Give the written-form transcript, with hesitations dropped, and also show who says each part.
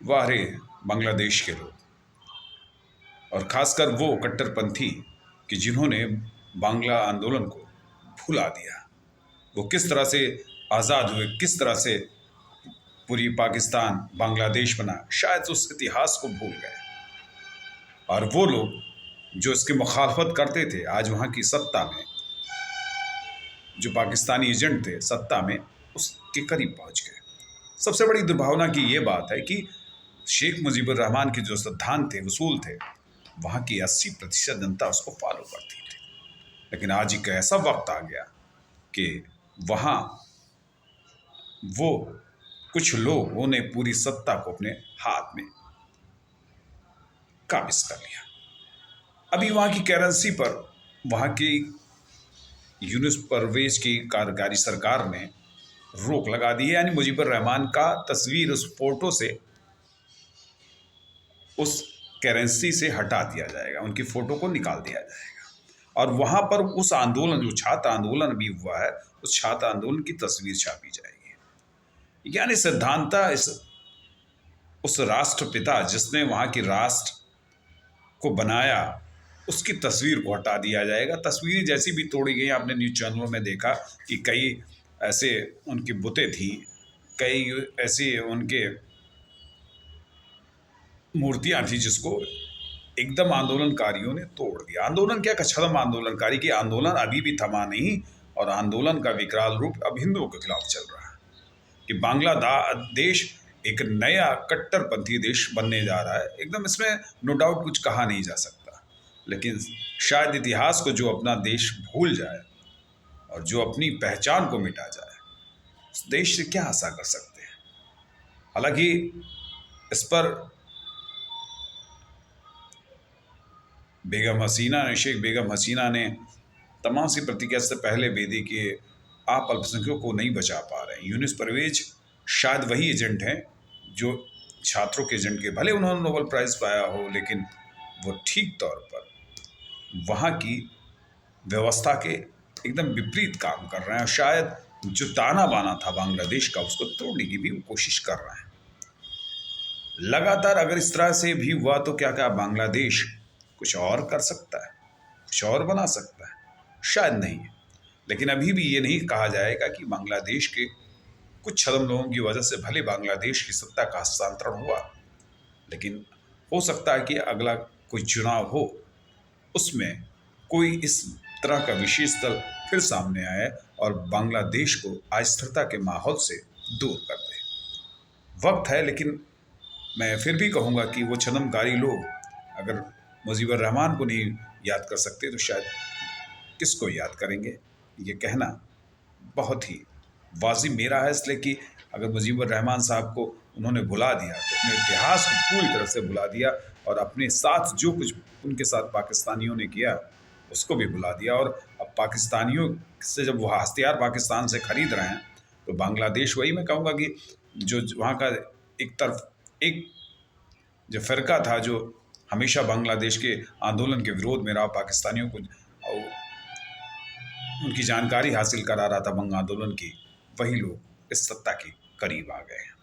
Speaker 1: वाह रे बांग्लादेश के लोग, और खासकर वो कट्टरपंथी कि जिन्होंने बांग्ला आंदोलन को भुला दिया। वो किस तरह से आज़ाद हुए, किस तरह से पूरी पाकिस्तान बांग्लादेश बना, शायद उस इतिहास को भूल गए। और वो लोग जो इसकी मुखालफत करते थे, आज वहाँ की सत्ता में, जो पाकिस्तानी एजेंट थे सत्ता में, उसके करीब पहुँच गए। सबसे बड़ी दुर्भावना की ये बात है कि शेख मुजीबुर रहमान के जो सिद्धांत थे, उसूल थे, वहाँ की 80% जनता उसको फॉलो करती थी। लेकिन आज एक ऐसा वक्त आ गया कि वहाँ वो कुछ लोगों ने पूरी सत्ता को अपने हाथ में काबिज कर लिया। अभी वहाँ की करेंसी पर वहाँ की यूनुस परवेज की कार्यकारी सरकार ने रोक लगा दी है, यानी मुजीबुर रहमान का तस्वीर उस फोटो से, उस करेंसी से हटा दिया जाएगा, उनकी फोटो को निकाल दिया जाएगा। और वहाँ पर उस आंदोलन, जो छात्र आंदोलन भी हुआ है, उस छात्र आंदोलन की तस्वीर छापी जाएगी। यानी सिद्धांता उस राष्ट्रपिता जिसने वहाँ की राष्ट्र को बनाया, उसकी तस्वीर को हटा दिया जाएगा। तस्वीरें जैसी भी तोड़ी गई, आपने न्यूज़ चैनलों में देखा कि कई ऐसे उनकी बुतें थी, कई ऐसे उनके मूर्तियां थी जिसको एकदम आंदोलनकारियों ने तोड़ दिया। आंदोलन क्या, कछदम आंदोलनकारी की आंदोलन अभी भी थमा नहीं, और आंदोलन का विकराल रूप अब हिंदुओं के खिलाफ चल रहा है कि बांग्लादेश एक नया कट्टरपंथी देश बनने जा रहा है। एकदम इसमें नो डाउट कुछ कहा नहीं जा सकता। लेकिन शायद इतिहास को जो अपना देश भूल जाए और जो अपनी पहचान को मिटा जाए, उस देश से क्या आशा कर सकते हैं। हालांकि इस पर शेख बेगम हसीना ने तमाम सी प्रतिक्रिया से पहले भेदी कि आप अल्पसंख्यकों को नहीं बचा पा रहे हैं। यूनुस परवेज शायद वही एजेंट हैं जो छात्रों के एजेंट के, भले उन्होंने नोबेल प्राइज़ पाया हो, लेकिन वो ठीक तौर पर वहाँ की व्यवस्था के एकदम विपरीत काम कर रहे हैं। शायद जो ताना बाना था बांग्लादेश का, उसको तोड़ने की भी वो कोशिश कर रहे हैं। लगातार अगर इस तरह से भी हुआ तो क्या क्या बांग्लादेश कुछ और कर सकता है, कुछ और बना सकता है? शायद नहीं। लेकिन अभी भी ये नहीं कहा जाएगा कि बांग्लादेश के कुछ छद्म लोगों की वजह से भले बांग्लादेश की सत्ता का हस्तांतरण हुआ, लेकिन हो सकता है कि अगला कोई चुनाव हो, उसमें कोई इस तरह का विशेष दल फिर सामने आए और बांग्लादेश को अस्थिरता के माहौल से दूर कर दे। वक्त है, लेकिन मैं फिर भी कहूँगा कि वो छद्मकारी लोग अगर मुजीबुर रहमान को नहीं याद कर सकते तो शायद किसको याद करेंगे। ये कहना बहुत ही वाजिब मेरा है, इसलिए कि अगर मुजीबुर रहमान साहब को उन्होंने भुला दिया तो अपने इतिहास को पूरी तरह से भुला दिया, और अपने साथ जो कुछ उनके साथ पाकिस्तानियों ने किया उसको भी भुला दिया। और अब पाकिस्तानियों से जब वह हथियार पाकिस्तान से खरीद रहे हैं, तो बांग्लादेश, वही मैं कहूँगा कि जो वहाँ का एक तरफ एक जो फ़िरका था जो हमेशा बांग्लादेश के आंदोलन के विरोध में रहा, पाकिस्तानियों को उनकी जानकारी हासिल करा रहा था बंग आंदोलन की, वही लोग इस सत्ता के करीब आ गए हैं।